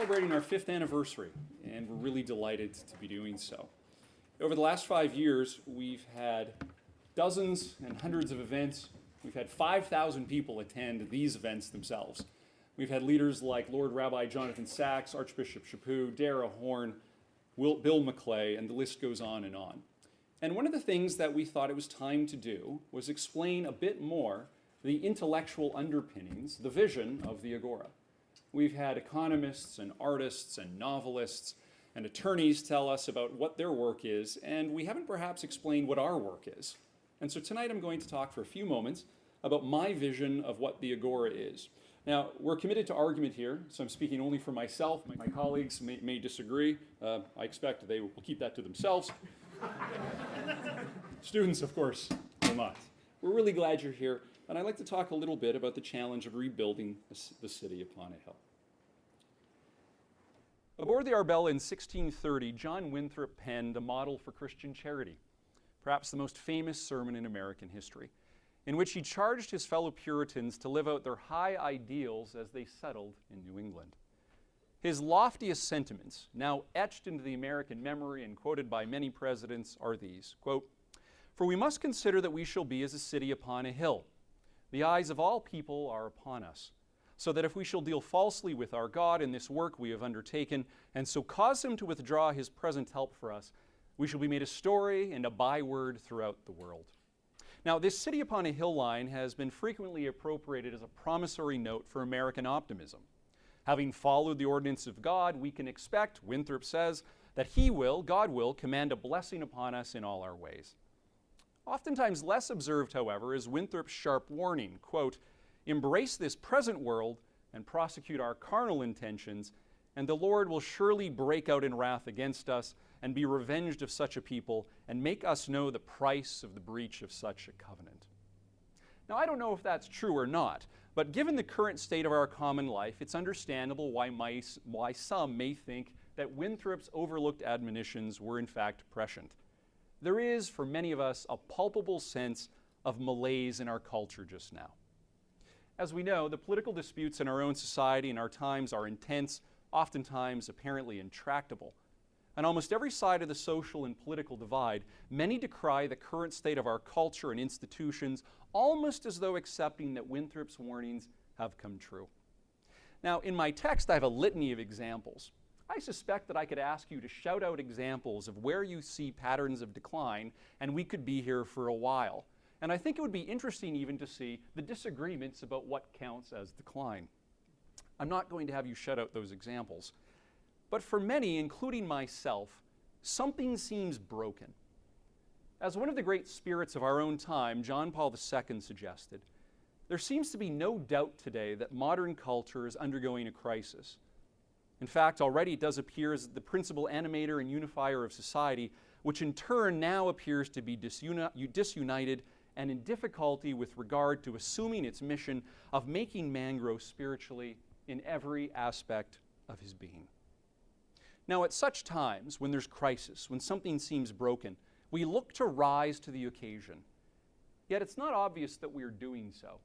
celebrating our 5th anniversary, and we're really delighted to be doing so. Over the last 5 years, we've had dozens and hundreds of events. We've had 5,000 people attend these events themselves. We've had leaders like Lord Rabbi Jonathan Sachs, Archbishop Chaput, Dara Horn, Bill McClay, and the list goes on and on. And one of the things that we thought it was time to do was explain a bit more the intellectual underpinnings, the vision of the Agora. We've had economists and artists and novelists and attorneys tell us about what their work is, and we haven't perhaps explained what our work is. And so tonight I'm going to talk for a few moments about my vision of what the Agora is. Now, we're committed to argument here, so I'm speaking only for myself. My colleagues may disagree. I expect they will keep that to themselves. Students, of course, will not. We're really glad you're here, and I'd like to talk a little bit about the challenge of rebuilding the city upon a hill. Aboard the Arbella in 1630, John Winthrop penned a model for Christian charity, perhaps the most famous sermon in American history, in which he charged his fellow Puritans to live out their high ideals as they settled in New England. His loftiest sentiments, now etched into the American memory and quoted by many presidents, are these, quote, "For we must consider that we shall be as a city upon a hill. The eyes of all people are upon us, so that if we shall deal falsely with our God in this work we have undertaken, and so cause him to withdraw his present help for us, we shall be made a story and a byword throughout the world." Now, this city upon a hill line has been frequently appropriated as a promissory note for American optimism. Having followed the ordinance of God, we can expect, Winthrop says, that God will, command a blessing upon us in all our ways. Oftentimes less observed, however, is Winthrop's sharp warning, quote, "Embrace this present world and prosecute our carnal intentions, and the Lord will surely break out in wrath against us and be revenged of such a people and make us know the price of the breach of such a covenant." Now, I don't know if that's true or not, but given the current state of our common life, it's understandable why some may think that Winthrop's overlooked admonitions were in fact prescient. There is, for many of us, a palpable sense of malaise in our culture just now. As we know, the political disputes in our own society and our times are intense, oftentimes apparently intractable. On almost every side of the social and political divide, many decry the current state of our culture and institutions, almost as though accepting that Winthrop's warnings have come true. Now, in my text, I have a litany of examples. I suspect that I could ask you to shout out examples of where you see patterns of decline, and we could be here for a while. And I think it would be interesting even to see the disagreements about what counts as decline. I'm not going to have you shout out those examples. But for many, including myself, something seems broken. As one of the great spirits of our own time, John Paul II, suggested, there seems to be no doubt today that modern culture is undergoing a crisis. In fact, already it does appear as the principal animator and unifier of society, which in turn now appears to be disunited and in difficulty with regard to assuming its mission of making man grow spiritually in every aspect of his being. Now, at such times, when there's crisis, when something seems broken, we look to rise to the occasion. Yet it's not obvious that we are doing so.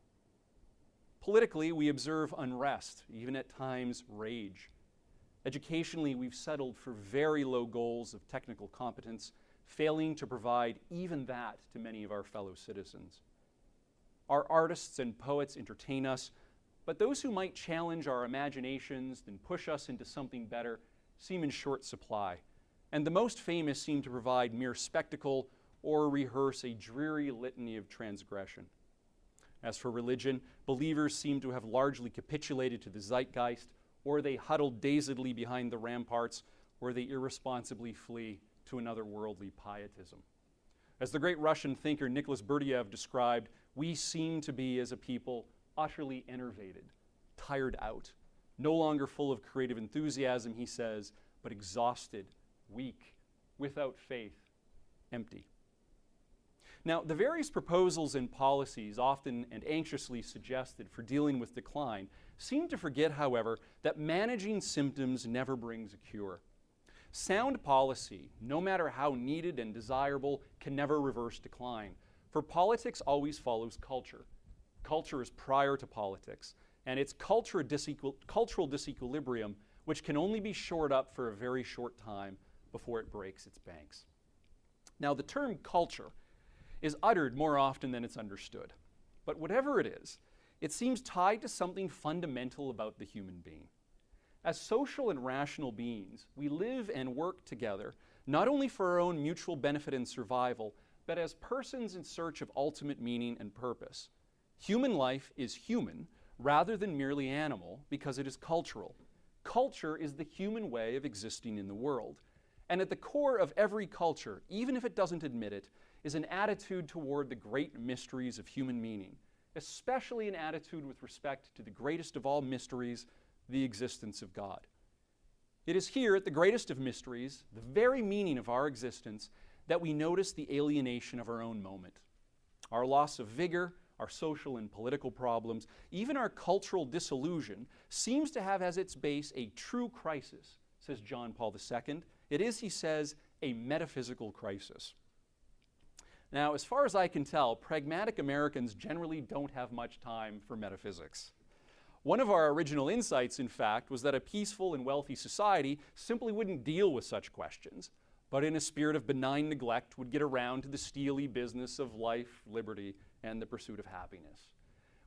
Politically, we observe unrest, even at times rage. Educationally, we've settled for very low goals of technical competence, failing to provide even that to many of our fellow citizens. Our artists and poets entertain us, but those who might challenge our imaginations and push us into something better seem in short supply, and the most famous seem to provide mere spectacle or rehearse a dreary litany of transgression. As for religion, believers seem to have largely capitulated to the zeitgeist, or they huddle dazedly behind the ramparts, or they irresponsibly flee to another worldly pietism. As the great Russian thinker Nicholas Berdyaev described, we seem to be, as a people, utterly enervated, tired out, no longer full of creative enthusiasm, he says, but exhausted, weak, without faith, empty. Now, the various proposals and policies often and anxiously suggested for dealing with decline seem to forget, however, that managing symptoms never brings a cure. Sound policy, no matter how needed and desirable, can never reverse decline, for politics always follows culture. Culture is prior to politics, and it's cultural disequilibrium which can only be shored up for a very short time before it breaks its banks. Now, the term culture is uttered more often than it's understood. But whatever it is, it seems tied to something fundamental about the human being. As social and rational beings, we live and work together, not only for our own mutual benefit and survival, but as persons in search of ultimate meaning and purpose. Human life is human rather than merely animal because it is cultural. Culture is the human way of existing in the world. And at the core of every culture, even if it doesn't admit it, is an attitude toward the great mysteries of human meaning, especially an attitude with respect to the greatest of all mysteries, the existence of God. It is here at the greatest of mysteries, the very meaning of our existence, that we notice the alienation of our own moment. Our loss of vigor, our social and political problems, even our cultural disillusion seems to have as its base a true crisis, says John Paul II. It is, he says, a metaphysical crisis. Now, as far as I can tell, pragmatic Americans generally don't have much time for metaphysics. One of our original insights, in fact, was that a peaceful and wealthy society simply wouldn't deal with such questions, but in a spirit of benign neglect would get around to the steely business of life, liberty, and the pursuit of happiness.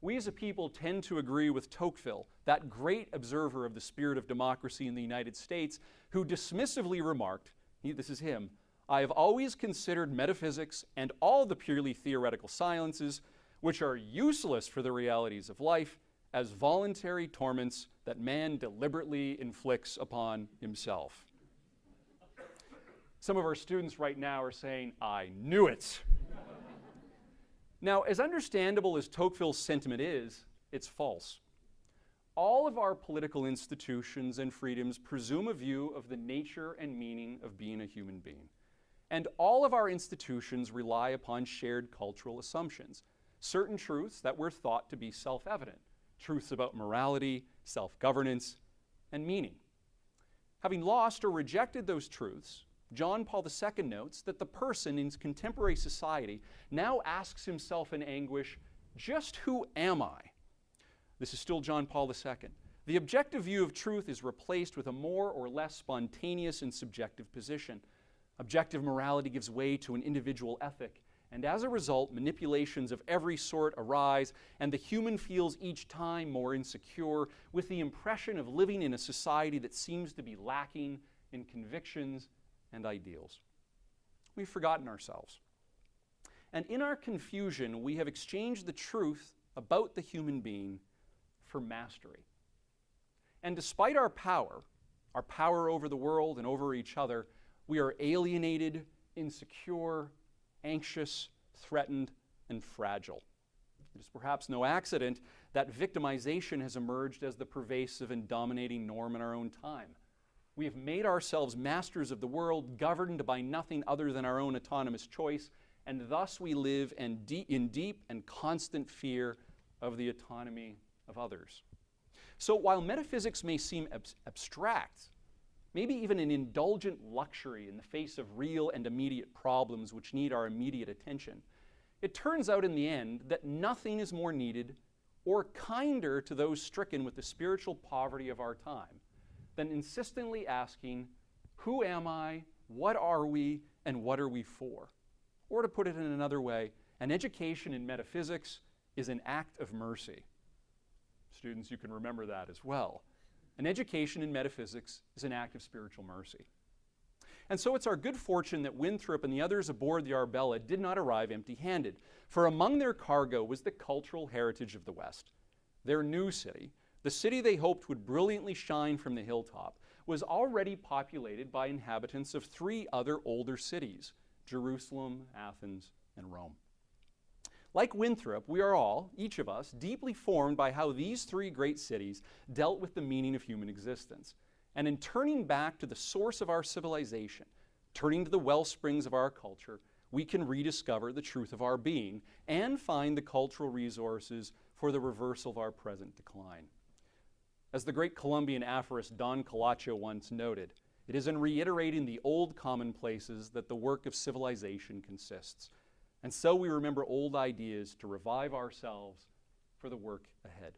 We as a people tend to agree with Tocqueville, that great observer of the spirit of democracy in the United States, who dismissively remarked, this is him, "I have always considered metaphysics and all the purely theoretical sciences, which are useless for the realities of life, as voluntary torments that man deliberately inflicts upon himself." Some of our students right now are saying, "I knew it." Now, as understandable as Tocqueville's sentiment is, it's false. All of our political institutions and freedoms presume a view of the nature and meaning of being a human being. And all of our institutions rely upon shared cultural assumptions, certain truths that were thought to be self-evident, truths about morality, self-governance, and meaning. Having lost or rejected those truths, John Paul II notes that the person in contemporary society now asks himself in anguish, just who am I? This is still John Paul II. The objective view of truth is replaced with a more or less spontaneous and subjective position. Objective morality gives way to an individual ethic, and as a result, manipulations of every sort arise, and the human feels each time more insecure, with the impression of living in a society that seems to be lacking in convictions and ideals. We've forgotten ourselves. And in our confusion, we have exchanged the truth about the human being for mastery. And despite our power over the world and over each other, we are alienated, insecure, anxious, threatened, and fragile. It is perhaps no accident that victimization has emerged as the pervasive and dominating norm in our own time. We have made ourselves masters of the world, governed by nothing other than our own autonomous choice, and thus we live in deep and constant fear of the autonomy of others. So while metaphysics may seem abstract, maybe even an indulgent luxury in the face of real and immediate problems which need our immediate attention, it turns out in the end that nothing is more needed or kinder to those stricken with the spiritual poverty of our time than insistently asking, who am I, what are we, and what are we for? Or to put it in another way, an education in metaphysics is an act of mercy. Students, you can remember that as well. An education in metaphysics is an act of spiritual mercy. And so it's our good fortune that Winthrop and the others aboard the Arbella did not arrive empty-handed, for among their cargo was the cultural heritage of the West. Their new city, the city they hoped would brilliantly shine from the hilltop, was already populated by inhabitants of three other older cities, Jerusalem, Athens, and Rome. Like Winthrop, we are all, each of us, deeply formed by how these three great cities dealt with the meaning of human existence. And in turning back to the source of our civilization, turning to the well springs of our culture, we can rediscover the truth of our being and find the cultural resources for the reversal of our present decline. As the great Colombian aphorist Don Colacho once noted, it is in reiterating the old commonplaces that the work of civilization consists. And so we remember old ideas to revive ourselves for the work ahead.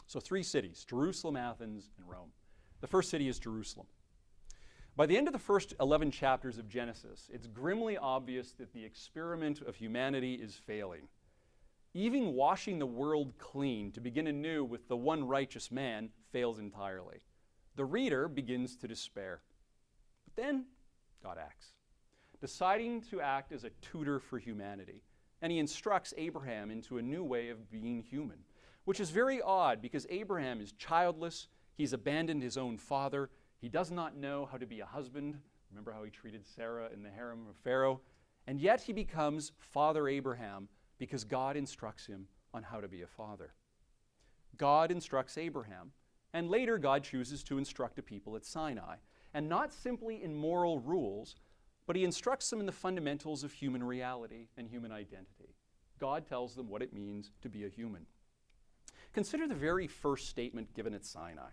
So three cities, Jerusalem, Athens, and Rome. The first city is Jerusalem. By the end of the first 11 chapters of Genesis, it's grimly obvious that the experiment of humanity is failing. Even washing the world clean to begin anew with the one righteous man fails entirely. The reader begins to despair. But then God acts, deciding to act as a tutor for humanity. And he instructs Abraham into a new way of being human, which is very odd because Abraham is childless, he's abandoned his own father, he does not know how to be a husband. Remember how he treated Sarah in the harem of Pharaoh? And yet he becomes Father Abraham because God instructs him on how to be a father. God instructs Abraham, and later God chooses to instruct a people at Sinai, and not simply in moral rules, but he instructs them in the fundamentals of human reality and human identity. God tells them what it means to be a human. Consider the very first statement given at Sinai.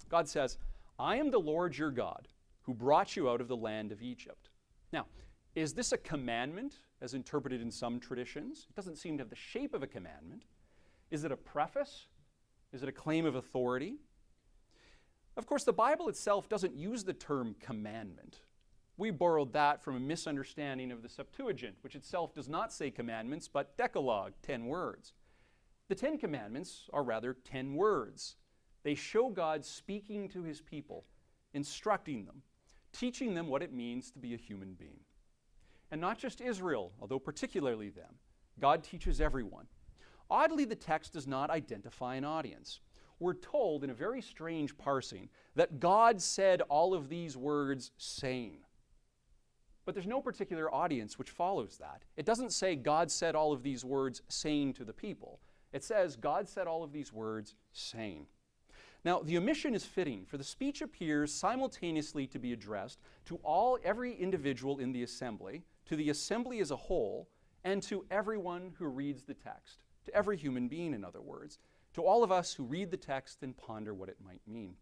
God says, "I am the Lord your God, who brought you out of the land of Egypt." Now, is this a commandment, as interpreted in some traditions? It doesn't seem to have the shape of a commandment. Is it a preface? Is it a claim of authority? Of course, the Bible itself doesn't use the term commandment. We borrowed that from a misunderstanding of the Septuagint, which itself does not say commandments, but decalogue, 10 words. The 10 Commandments are rather 10 words. They show God speaking to his people, instructing them, teaching them what it means to be a human being. And not just Israel, although particularly them. God teaches everyone. Oddly, the text does not identify an audience. We're told in a very strange parsing that God said all of these words saying. But there's no particular audience which follows that. It doesn't say God said all of these words saying to the people. It says God said all of these words saying. Now, the omission is fitting, for the speech appears simultaneously to be addressed to every individual in the assembly, to the assembly as a whole, and to everyone who reads the text, to every human being, in other words, to all of us who read the text and ponder what it might mean.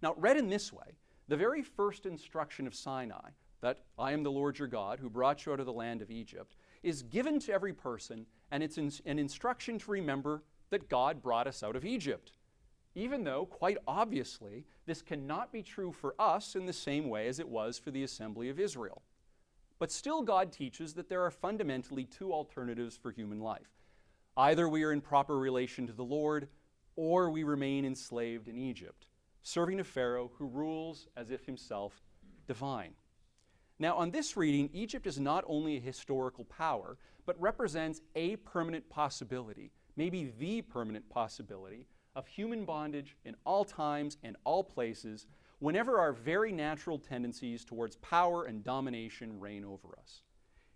Now, read in this way, the very first instruction of Sinai, that I am the Lord your God who brought you out of the land of Egypt, is given to every person, and it's an instruction to remember that God brought us out of Egypt. Even though, quite obviously, this cannot be true for us in the same way as it was for the assembly of Israel. But still, God teaches that there are fundamentally two alternatives for human life. Either we are in proper relation to the Lord, or we remain enslaved in Egypt, serving a Pharaoh who rules as if himself divine. Now, on this reading, Egypt is not only a historical power, but represents a permanent possibility, maybe the permanent possibility, of human bondage in all times and all places, whenever our very natural tendencies towards power and domination reign over us.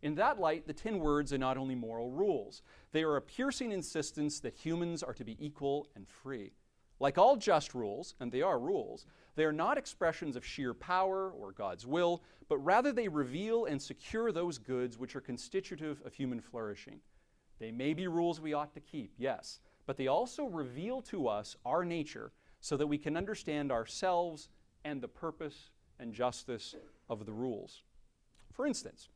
In that light, the 10 words are not only moral rules, they are a piercing insistence that humans are to be equal and free. Like all just rules, and they are rules, they are not expressions of sheer power or God's will, but rather they reveal and secure those goods which are constitutive of human flourishing. They may be rules we ought to keep, yes, but they also reveal to us our nature so that we can understand ourselves and the purpose and justice of the rules. For instance,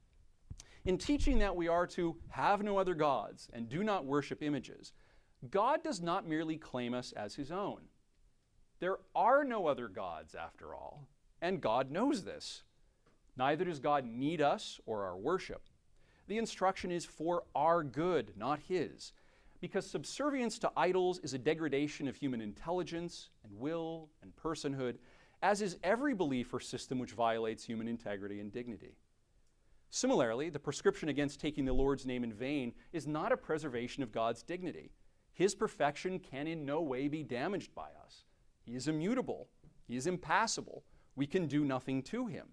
in teaching that we are to have no other gods and do not worship images, God does not merely claim us as his own. There are no other gods, after all, and God knows this. Neither does God need us or our worship. The instruction is for our good, not his, because subservience to idols is a degradation of human intelligence and will and personhood, as is every belief or system which violates human integrity and dignity. Similarly, the prescription against taking the Lord's name in vain is not a preservation of God's dignity. His perfection can in no way be damaged by us. He is immutable. He is impassible. We can do nothing to him.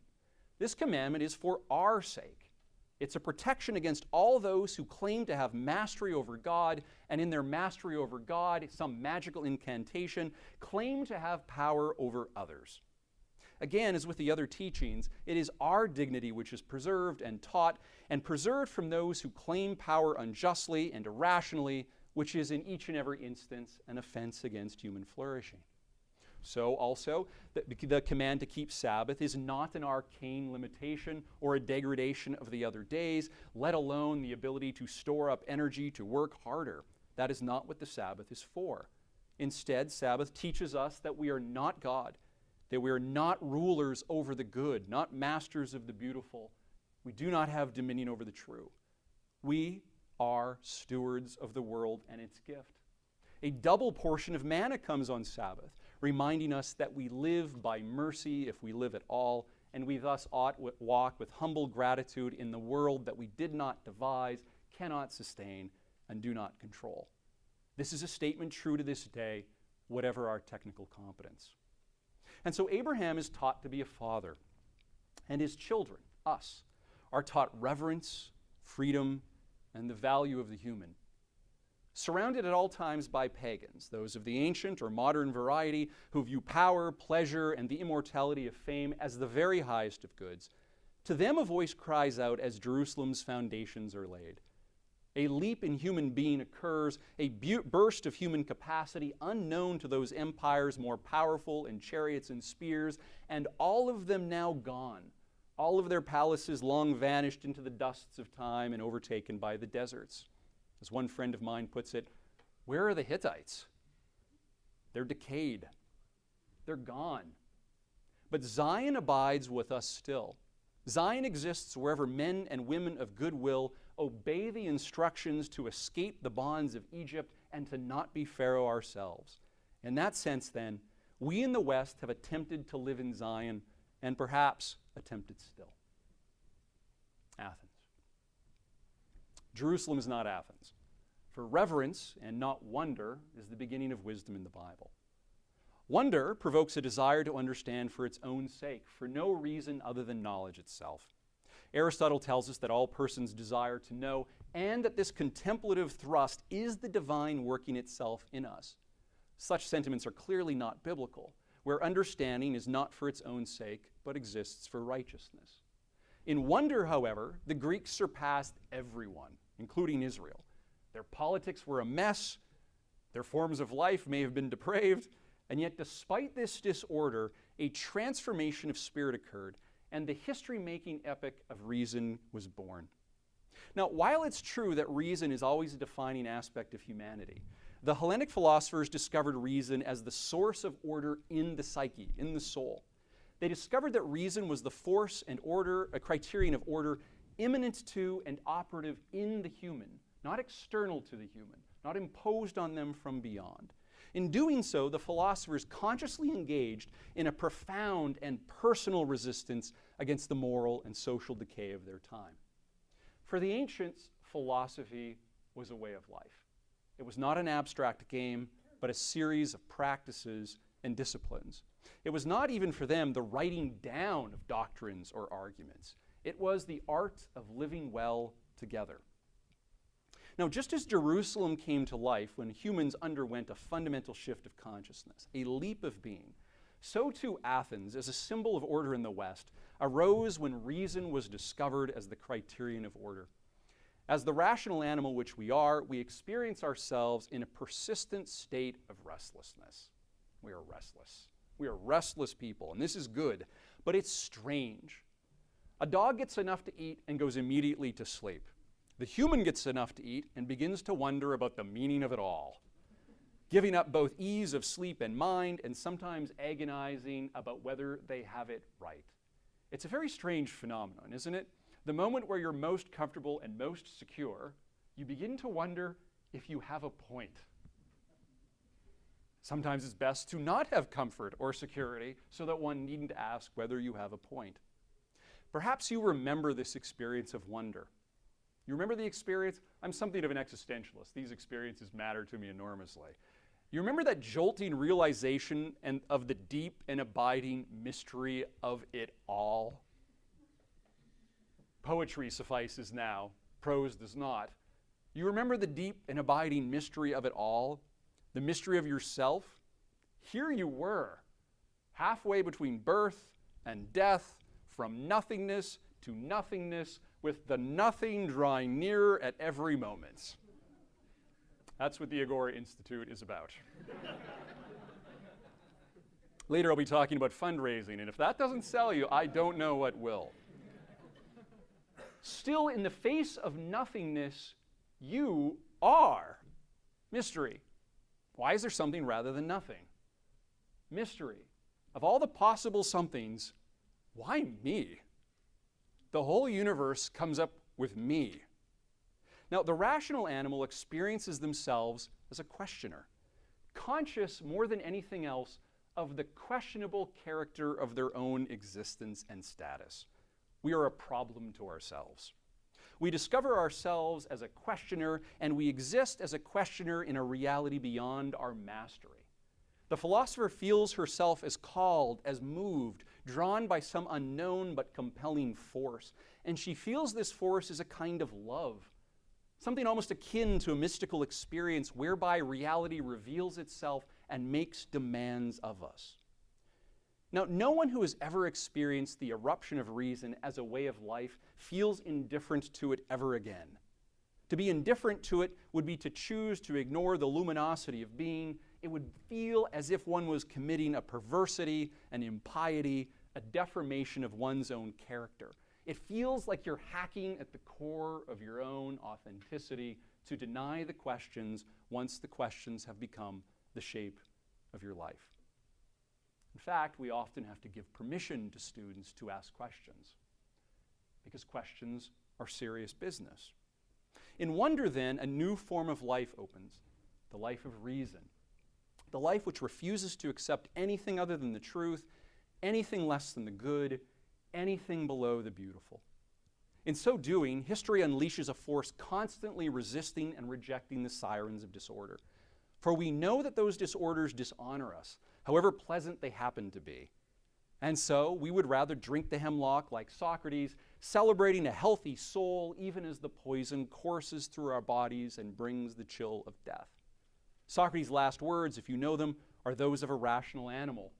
This commandment is for our sake. It's a protection against all those who claim to have mastery over God, and in their mastery over God, some magical incantation, claim to have power over others. Again, as with the other teachings, it is our dignity which is preserved and taught, and preserved from those who claim power unjustly and irrationally, which is in each and every instance an offense against human flourishing. So also, the command to keep Sabbath is not an arcane limitation or a degradation of the other days, let alone the ability to store up energy to work harder. That is not what the Sabbath is for. Instead, Sabbath teaches us that we are not God, that we are not rulers over the good, not masters of the beautiful. We do not have dominion over the true. We are stewards of the world and its gift. A double portion of manna comes on Sabbath, reminding us that we live by mercy if we live at all, and we thus ought walk with humble gratitude in the world that we did not devise, cannot sustain, and do not control. This is a statement true to this day, whatever our technical competence. And so Abraham is taught to be a father, and his children, us, are taught reverence, freedom, and the value of the human. Surrounded at all times by pagans, those of the ancient or modern variety who view power, pleasure, and the immortality of fame as the very highest of goods, to them a voice cries out as Jerusalem's foundations are laid. A leap in human being occurs, a burst of human capacity unknown to those empires more powerful in chariots and spears, and all of them now gone. All of their palaces long vanished into the dusts of time and overtaken by the deserts. As one friend of mine puts it, where are the Hittites? They're decayed. They're gone. But Zion abides with us still. Zion exists wherever men and women of goodwill obey the instructions to escape the bonds of Egypt and to not be Pharaoh ourselves. In that sense, then, we in the West have attempted to live in Zion and perhaps attempted still. Athens. Jerusalem is not Athens. For reverence and not wonder is the beginning of wisdom in the Bible. Wonder provokes a desire to understand for its own sake, for no reason other than knowledge itself. Aristotle tells us that all persons desire to know, and that this contemplative thrust is the divine working itself in us. Such sentiments are clearly not biblical, where understanding is not for its own sake, but exists for righteousness. In wonder, however, the Greeks surpassed everyone, including Israel. Their politics were a mess, their forms of life may have been depraved, and yet despite this disorder, a transformation of spirit occurred, and the history-making epic of reason was born. Now, while it's true that reason is always a defining aspect of humanity, the Hellenic philosophers discovered reason as the source of order in the psyche, in the soul. They discovered that reason was the force and order, a criterion of order immanent to and operative in the human, not external to the human, not imposed on them from beyond. In doing so, the philosophers consciously engaged in a profound and personal resistance against the moral and social decay of their time. For the ancients, philosophy was a way of life. It was not an abstract game, but a series of practices and disciplines. It was not even for them the writing down of doctrines or arguments. It was the art of living well together. Now, just as Jerusalem came to life when humans underwent a fundamental shift of consciousness, a leap of being, so too Athens, as a symbol of order in the West, arose when reason was discovered as the criterion of order. As the rational animal which we are, we experience ourselves in a persistent state of restlessness. We are restless. We are restless people, and this is good, but it's strange. A dog gets enough to eat and goes immediately to sleep. The human gets enough to eat and begins to wonder about the meaning of it all, giving up both ease of sleep and mind, and sometimes agonizing about whether they have it right. It's a very strange phenomenon, isn't it? The moment where you're most comfortable and most secure, you begin to wonder if you have a point. Sometimes it's best to not have comfort or security so that one needn't ask whether you have a point. Perhaps you remember this experience of wonder. You remember the experience? I'm something of an existentialist. These experiences matter to me enormously. You remember that jolting realization of the deep and abiding mystery of it all? Poetry suffices now, prose does not. You remember the deep and abiding mystery of it all? The mystery of yourself? Here you were, halfway between birth and death, from nothingness to nothingness, with the nothing drawing nearer at every moment. That's what the Agora Institute is about. Later I'll be talking about fundraising, and if that doesn't sell you, I don't know what will. Still, in the face of nothingness, you are mystery. Why is there something rather than nothing? Mystery. of all the possible somethings, why me? The whole universe comes up with me. Now, the rational animal experiences themselves as a questioner, conscious more than anything else of the questionable character of their own existence and status. We are a problem to ourselves. We discover ourselves as a questioner, and we exist as a questioner in a reality beyond our mastery. The philosopher feels herself as called, as moved, drawn by some unknown but compelling force, and she feels this force is a kind of love, something almost akin to a mystical experience whereby reality reveals itself and makes demands of us. Now, no one who has ever experienced the eruption of reason as a way of life feels indifferent to it ever again. To be indifferent to it would be to choose to ignore the luminosity of being. It would feel as if one was committing a perversity, an impiety, a deformation of one's own character. It feels like you're hacking at the core of your own authenticity to deny the questions once the questions have become the shape of your life. In fact, we often have to give permission to students to ask questions because questions are serious business. In wonder, then, a new form of life opens, the life of reason, the life which refuses to accept anything other than the truth, anything less than the good, anything below the beautiful. In so doing, history unleashes a force constantly resisting and rejecting the sirens of disorder. For we know that those disorders dishonor us, however pleasant they happen to be. And so we would rather drink the hemlock like Socrates, celebrating a healthy soul even as the poison courses through our bodies and brings the chill of death. Socrates' last words, if you know them, are those of a rational animal,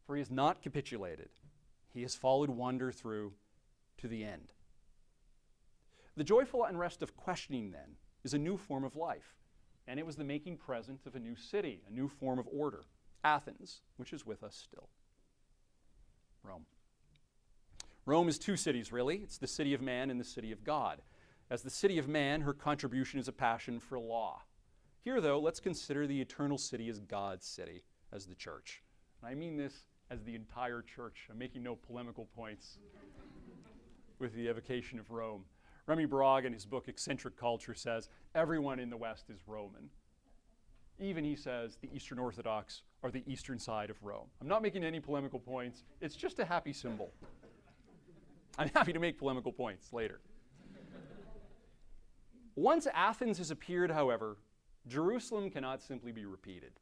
for he has not capitulated. He has followed wonder through to the end. The joyful unrest of questioning, then, is a new form of life, and it was the making present of a new city, a new form of order, Athens, which is with us still. Rome. Rome is two cities, really. It's the city of man and the city of God. As the city of man, her contribution is a passion for law. Here, though, let's consider the eternal city as God's city, as the church. And I mean this as the entire church. I'm making no polemical points with the evocation of Rome. Remy Brogg, in his book Eccentric Culture, says everyone in the West is Roman. Even, he says, the Eastern Orthodox are the eastern side of Rome. I'm not making any polemical points. It's just a happy symbol. I'm happy to make polemical points later. Once Athens has appeared, however, Jerusalem cannot simply be repeated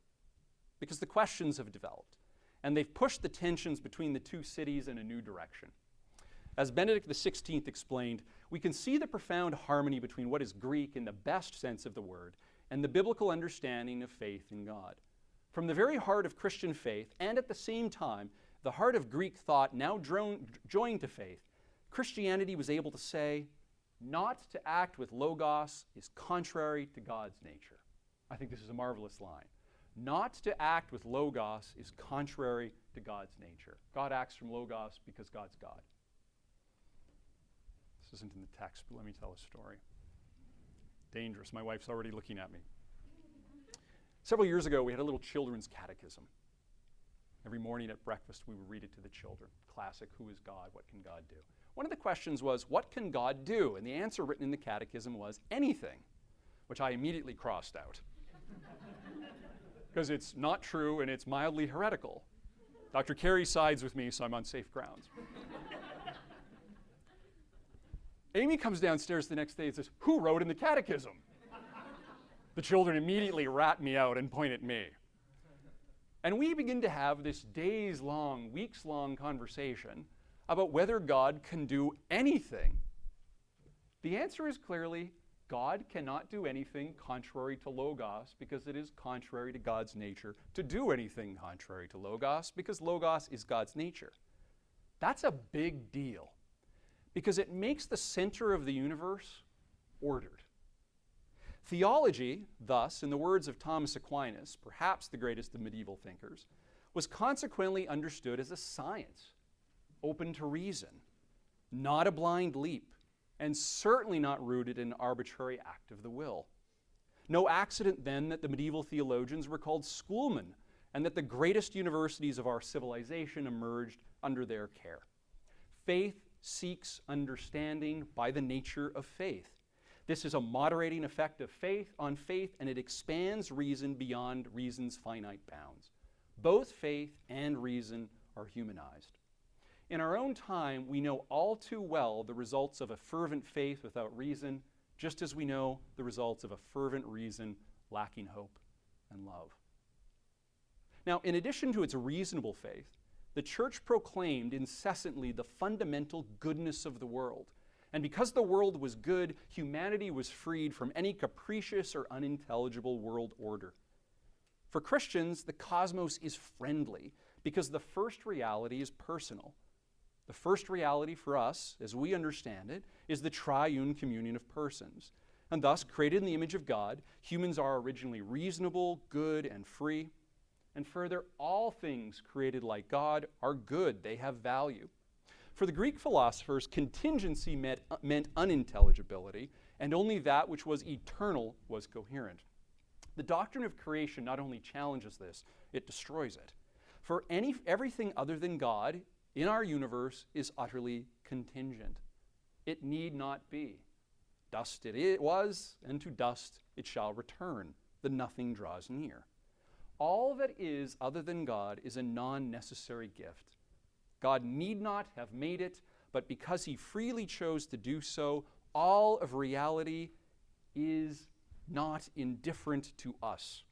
because the questions have developed, and they've pushed the tensions between the two cities in a new direction. As Benedict XVI explained, we can see the profound harmony between what is Greek in the best sense of the word and the biblical understanding of faith in God. From the very heart of Christian faith, and at the same time, the heart of Greek thought now joined to faith, Christianity was able to say, not to act with logos is contrary to God's nature. I think this is a marvelous line. Not to act with logos is contrary to God's nature. God acts from logos because God's God. This isn't in the text, but let me tell a story. Dangerous. My wife's already looking at me. Several years ago, we had a little children's catechism. Every morning at breakfast, we would read it to the children. Classic, who is God? What can God do? One of the questions was, what can God do? And the answer written in the catechism was, anything, which I immediately crossed out. Because it's not true and it's mildly heretical. Dr. Carey sides with me, so I'm on safe grounds. Amy comes downstairs the next day and says, who wrote in the catechism? The children immediately rat me out and point at me. And we begin to have this days-long, weeks-long conversation about whether God can do anything. The answer is clearly, God cannot do anything contrary to Logos because it is contrary to God's nature to do anything contrary to Logos because Logos is God's nature. That's a big deal because it makes the center of the universe ordered. Theology, thus, in the words of Thomas Aquinas, perhaps the greatest of medieval thinkers, was consequently understood as a science, open to reason, not a blind leap, and certainly not rooted in an arbitrary act of the will. No accident then that the medieval theologians were called schoolmen, and that the greatest universities of our civilization emerged under their care. Faith seeks understanding by the nature of faith. This is a moderating effect of faith on faith, and it expands reason beyond reason's finite bounds. Both faith and reason are humanized. In our own time, we know all too well the results of a fervent faith without reason, just as we know the results of a fervent reason lacking hope and love. Now, in addition to its reasonable faith, the church proclaimed incessantly the fundamental goodness of the world. And because the world was good, humanity was freed from any capricious or unintelligible world order. For Christians, the cosmos is friendly because the first reality is personal. The first reality for us, as we understand it, is the triune communion of persons. And thus, created in the image of God, humans are originally reasonable, good, and free. And further, all things created like God are good. They have value. For the Greek philosophers, contingency meant unintelligibility, and only that which was eternal was coherent. The doctrine of creation not only challenges this, it destroys it. For everything other than God in our universe is utterly contingent. It need not be. Dust it was, and to dust it shall return. The nothing draws near. All that is other than God is a non-necessary gift. God need not have made it, but because he freely chose to do so, all of reality is not indifferent to us.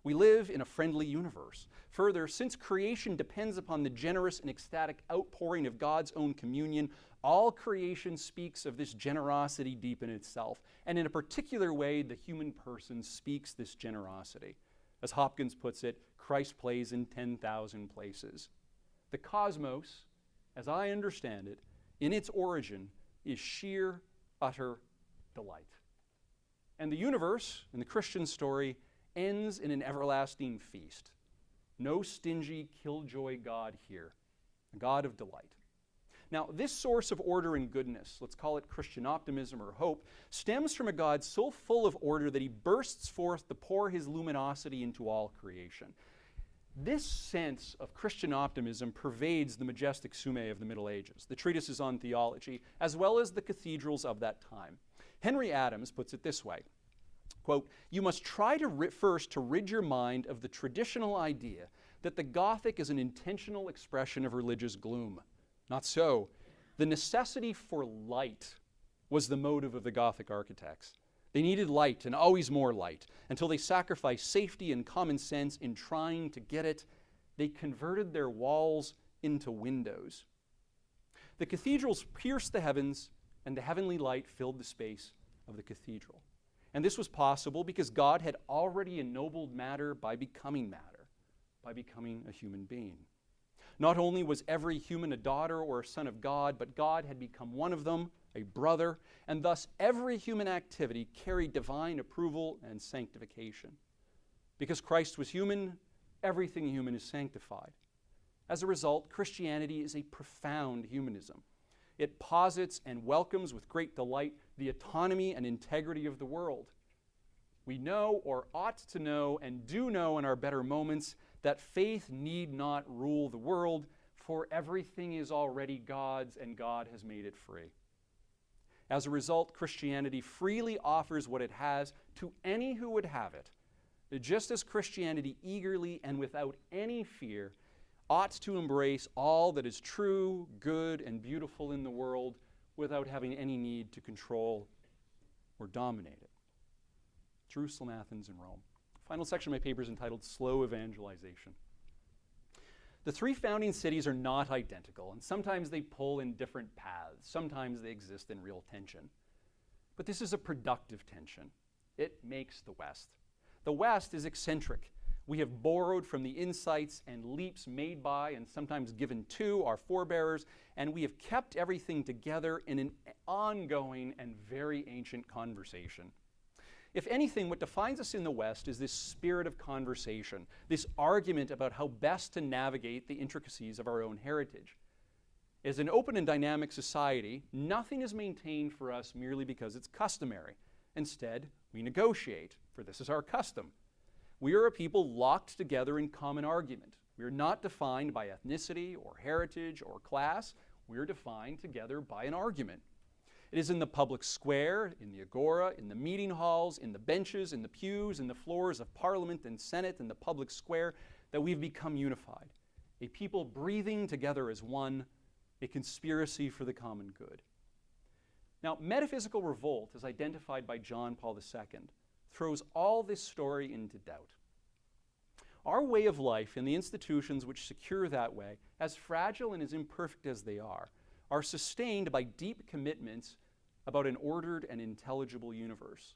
We live in a friendly universe. Further, since creation depends upon the generous and ecstatic outpouring of God's own communion, all creation speaks of this generosity deep in itself, and in a particular way, the human person speaks this generosity. As Hopkins puts it, Christ plays in 10,000 places. The cosmos, as I understand it, in its origin, is sheer, utter delight. And the universe, in the Christian story, ends in an everlasting feast. No stingy, killjoy God here, a God of delight. Now, this source of order and goodness, let's call it Christian optimism or hope, stems from a God so full of order that he bursts forth to pour his luminosity into all creation. This sense of Christian optimism pervades the majestic Summe of the Middle Ages, the treatises on theology, as well as the cathedrals of that time. Henry Adams puts it this way, quote, "You must try first to rid your mind of the traditional idea that the Gothic is an intentional expression of religious gloom. Not so. The necessity for light was the motive of the Gothic architects. They needed light and always more light. Until they sacrificed safety and common sense in trying to get it, they converted their walls into windows. The cathedrals pierced the heavens, and the heavenly light filled the space of the cathedral. And this was possible because God had already ennobled matter by becoming a human being. Not only was every human a daughter or a son of God, but God had become one of them, a brother, and thus every human activity carried divine approval and sanctification. Because Christ was human, everything human is sanctified. As a result, Christianity is a profound humanism. It posits and welcomes with great delight the autonomy and integrity of the world. We know, or ought to know, and do know in our better moments, that faith need not rule the world, for everything is already God's, and God has made it free. As a result, Christianity freely offers what it has to any who would have it, just as Christianity eagerly and without any fear ought to embrace all that is true, good, and beautiful in the world without having any need to control or dominate it. Jerusalem, Athens, and Rome. Final section of my paper is entitled Slow Evangelization. The three founding cities are not identical, and sometimes they pull in different paths. Sometimes they exist in real tension. But this is a productive tension. It makes the West. The West is eccentric. We have borrowed from the insights and leaps made by, and sometimes given to, our forebears, and we have kept everything together in an ongoing and very ancient conversation. If anything, what defines us in the West is this spirit of conversation, this argument about how best to navigate the intricacies of our own heritage. As an open and dynamic society, nothing is maintained for us merely because it's customary. Instead, we negotiate, for this is our custom. We are a people locked together in common argument. We are not defined by ethnicity or heritage or class. We are defined together by an argument. It is in the public square, in the Agora, in the meeting halls, in the benches, in the pews, in the floors of Parliament and Senate, in the public square, that we've become unified. A people breathing together as one, a conspiracy for the common good. Now, metaphysical revolt, as identified by John Paul II, throws all this story into doubt. Our way of life and the institutions which secure that way, as fragile and as imperfect as they are sustained by deep commitments about an ordered and intelligible universe,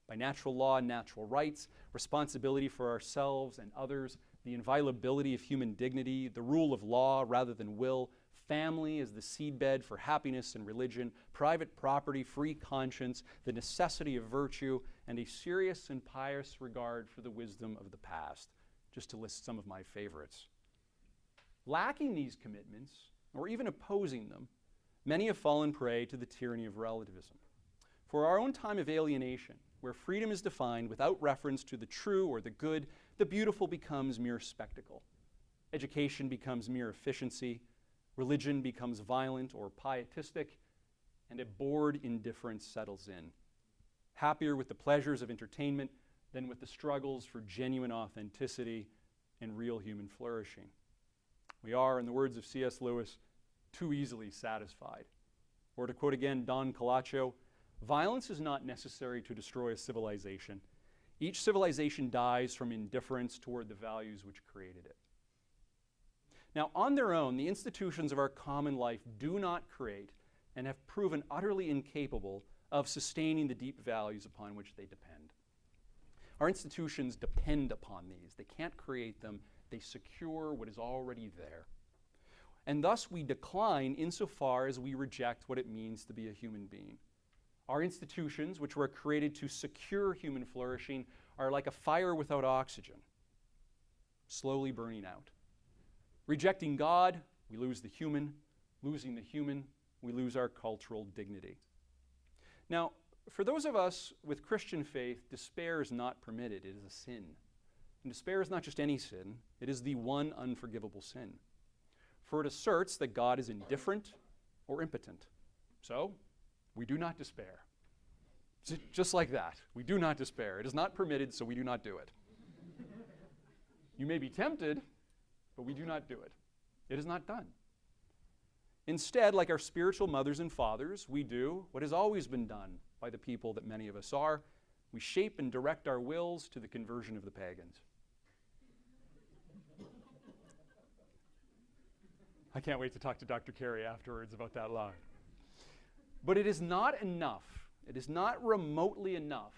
by natural law and natural rights, responsibility for ourselves and others, the inviolability of human dignity, the rule of law rather than will, family as the seedbed for happiness and religion, private property, free conscience, the necessity of virtue, and a serious and pious regard for the wisdom of the past, just to list some of my favorites. Lacking these commitments, or even opposing them, many have fallen prey to the tyranny of relativism. For our own time of alienation, where freedom is defined without reference to the true or the good, the beautiful becomes mere spectacle. Education becomes mere efficiency. Religion becomes violent or pietistic, and a bored indifference settles in. Happier with the pleasures of entertainment than with the struggles for genuine authenticity and real human flourishing. We are, in the words of C.S. Lewis, too easily satisfied. Or to quote again Don Colacho, violence is not necessary to destroy a civilization. Each civilization dies from indifference toward the values which created it. Now, on their own, the institutions of our common life do not create and have proven utterly incapable of sustaining the deep values upon which they depend. Our institutions depend upon these. They can't create them. They secure what is already there. And thus we decline insofar as we reject what it means to be a human being. Our institutions, which were created to secure human flourishing, are like a fire without oxygen, slowly burning out. Rejecting God, we lose the human. Losing the human, we lose our cultural dignity. Now, for those of us with Christian faith, despair is not permitted. It is a sin. And despair is not just any sin. It is the one unforgivable sin. For it asserts that God is indifferent or impotent. So, we do not despair. Just like that. We do not despair. It is not permitted, so we do not do it. You may be tempted, but we do not do it. It is not done. Instead, like our spiritual mothers and fathers, we do what has always been done by the people that many of us are. We shape and direct our wills to the conversion of the pagans. I can't wait to talk to Dr. Carey afterwards about that line. But it is not enough, it is not remotely enough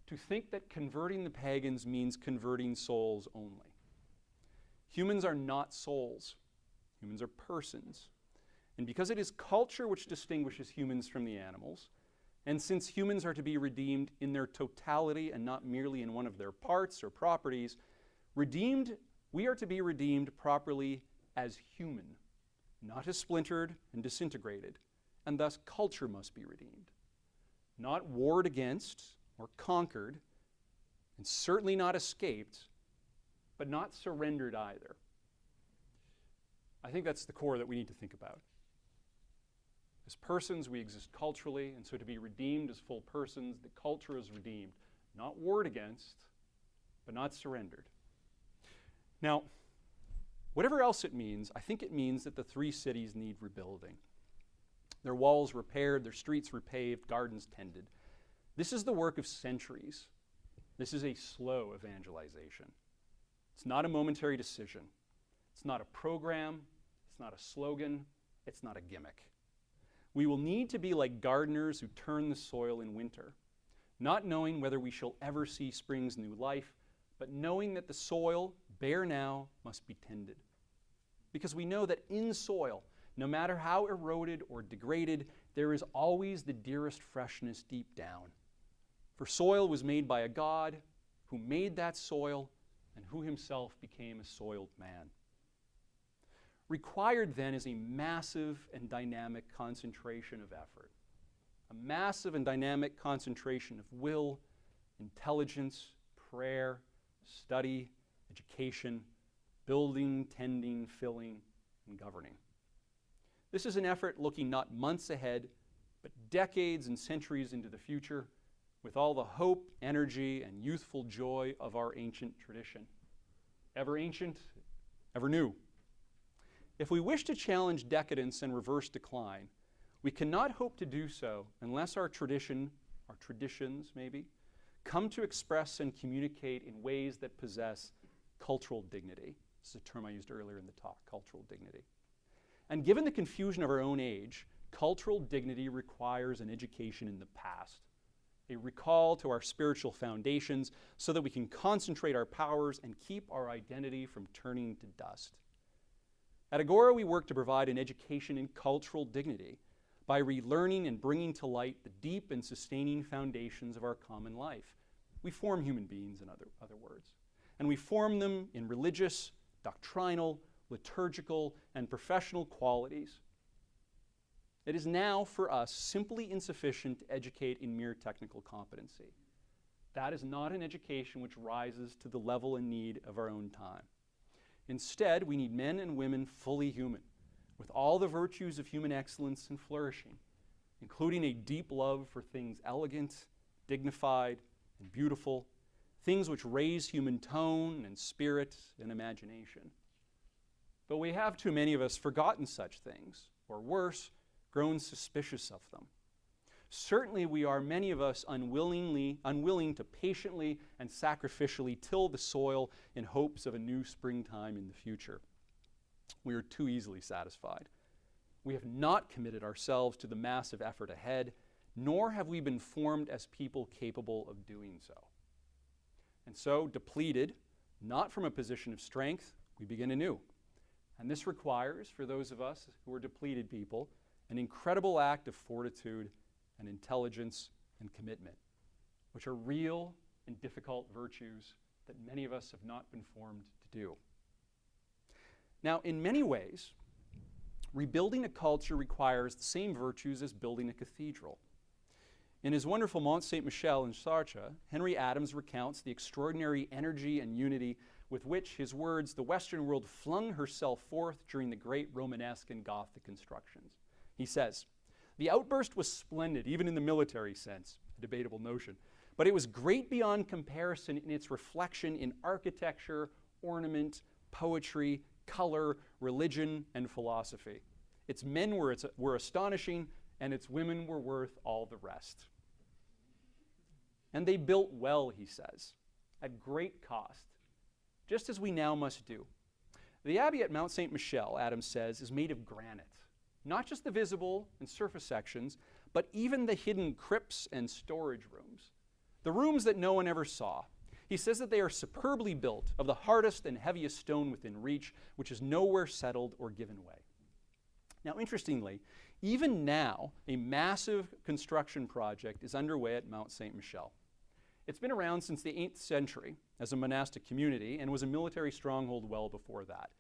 to think that converting the pagans means converting souls only. Humans are not souls. Humans are persons. And because it is culture which distinguishes humans from the animals, and since humans are to be redeemed in their totality and not merely in one of their parts or properties, we are to be redeemed properly as human, not as splintered and disintegrated, and thus culture must be redeemed. Not warred against or conquered, and certainly not escaped, but not surrendered either. I think that's the core that we need to think about. As persons, we exist culturally, and so to be redeemed as full persons, the culture is redeemed, not warred against, but not surrendered. Now, whatever else it means, I think it means that the three cities need rebuilding. Their walls repaired, their streets repaved, gardens tended. This is the work of centuries. This is a slow evangelization. It's not a momentary decision. It's not a program. It's not a slogan. It's not a gimmick. We will need to be like gardeners who turn the soil in winter, not knowing whether we shall ever see spring's new life, but knowing that the soil, bare now, must be tended. Because we know that in soil, no matter how eroded or degraded, there is always the dearest freshness deep down. For soil was made by a God who made that soil and who himself became a soiled man. Required then is a massive and dynamic concentration of effort, a massive and dynamic concentration of will, intelligence, prayer, study, education, building, tending, filling, and governing. This is an effort looking not months ahead, but decades and centuries into the future, with all the hope, energy, and youthful joy of our ancient tradition. Ever ancient, ever new. If we wish to challenge decadence and reverse decline, we cannot hope to do so unless our traditions maybe, come to express and communicate in ways that possess cultural dignity. This is a term I used earlier in the talk, cultural dignity. And given the confusion of our own age, cultural dignity requires an education in the past, a recall to our spiritual foundations so that we can concentrate our powers and keep our identity from turning to dust. At Agora, we work to provide an education in cultural dignity by relearning and bringing to light the deep and sustaining foundations of our common life. We form human beings, in other words, and we form them in religious, doctrinal, liturgical, and professional qualities. It is now, for us, simply insufficient to educate in mere technical competency. That is not an education which rises to the level and need of our own time. Instead, we need men and women fully human, with all the virtues of human excellence and flourishing, including a deep love for things elegant, dignified, and beautiful, things which raise human tone and spirit and imagination. But we have, too many of us, forgotten such things, or worse, grown suspicious of them. Certainly we are, many of us, unwilling to patiently and sacrificially till the soil in hopes of a new springtime in the future. We are too easily satisfied. We have not committed ourselves to the massive effort ahead, nor have we been formed as people capable of doing so. And so, depleted, not from a position of strength, we begin anew. And this requires, for those of us who are depleted people, an incredible act of fortitude and intelligence and commitment, which are real and difficult virtues that many of us have not been formed to do. Now, in many ways, rebuilding a culture requires the same virtues as building a cathedral. In his wonderful Mont Saint-Michel in Chartres, Henry Adams recounts the extraordinary energy and unity with which his words, "The Western world flung herself forth during the great Romanesque and Gothic constructions." He says, "The outburst was splendid, even in the military sense," a debatable notion, "but it was great beyond comparison in its reflection in architecture, ornament, poetry, color, religion, and philosophy. Its men were astonishing, and its women were worth all the rest." And they built well, he says, at great cost, just as we now must do. The abbey at Mount St. Michel, Adams says, is made of granite. Not just the visible and surface sections, but even the hidden crypts and storage rooms. The rooms that no one ever saw. He says that they are superbly built of the hardest and heaviest stone within reach, which is nowhere settled or given way. Now, interestingly, even now, a massive construction project is underway at Mount St. Michel. It's been around since the 8th century as a monastic community and was a military stronghold well before that.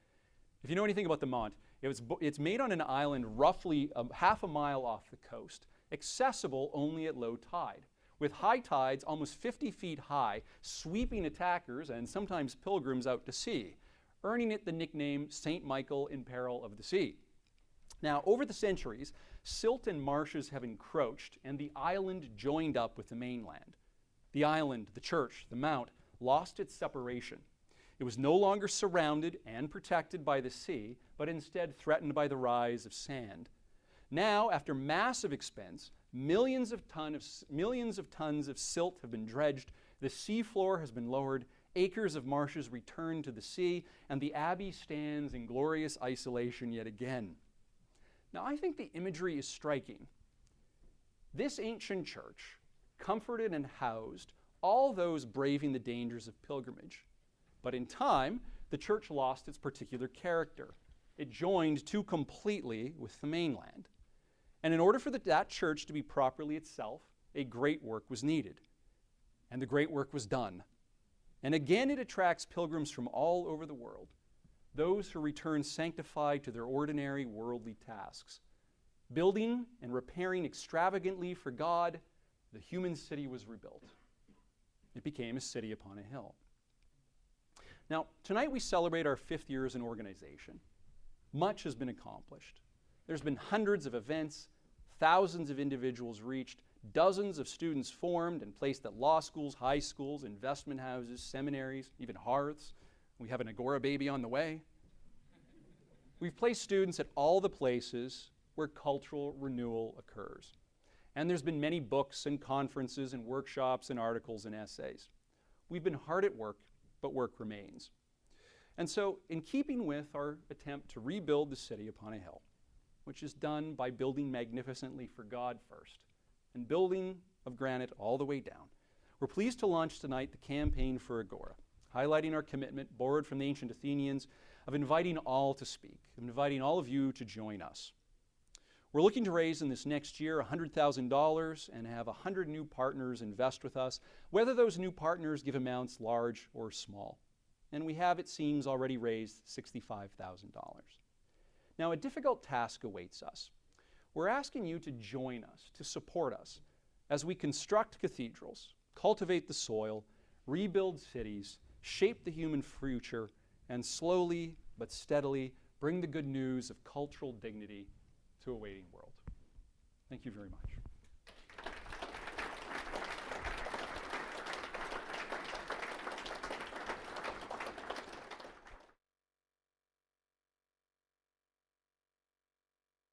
If you know anything about the Mont, it's made on an island roughly half a mile off the coast, accessible only at low tide, with high tides almost 50 feet high, sweeping attackers and sometimes pilgrims out to sea, earning it the nickname St. Michael in Peril of the Sea. Now, over the centuries, silt and marshes have encroached and the island joined up with the mainland. The island, the church, the mount, lost its separation. It was no longer surrounded and protected by the sea, but instead threatened by the rise of sand. Now, after massive expense, millions of tons of silt have been dredged, the seafloor has been lowered, acres of marshes returned to the sea, and the abbey stands in glorious isolation yet again. Now, I think the imagery is striking. This ancient church comforted and housed all those braving the dangers of pilgrimage. But in time, the church lost its particular character. It joined too completely with the mainland. And in order for that church to be properly itself, a great work was needed. And the great work was done. And again, it attracts pilgrims from all over the world, those who return sanctified to their ordinary worldly tasks. Building and repairing extravagantly for God, the human city was rebuilt. It became a city upon a hill. Now, tonight we celebrate our 5th year as an organization. Much has been accomplished. There's been hundreds of events, thousands of individuals reached, dozens of students formed and placed at law schools, high schools, investment houses, seminaries, even hearths. We have an Agora baby on the way. We've placed students at all the places where cultural renewal occurs. And there's been many books and conferences and workshops and articles and essays. We've been hard at work, but work remains. And so, in keeping with our attempt to rebuild the city upon a hill, which is done by building magnificently for God first, and building of granite all the way down, we're pleased to launch tonight the campaign for Agora, highlighting our commitment, borrowed from the ancient Athenians, of inviting all to speak, of inviting all of you to join us. We're looking to raise in this next year $100,000 and have 100 new partners invest with us, whether those new partners give amounts large or small. And we have, it seems, already raised $65,000. Now, a difficult task awaits us. We're asking you to join us, to support us, as we construct cathedrals, cultivate the soil, rebuild cities, shape the human future, and slowly but steadily bring the good news of cultural dignity to a waiting world. Thank you very much.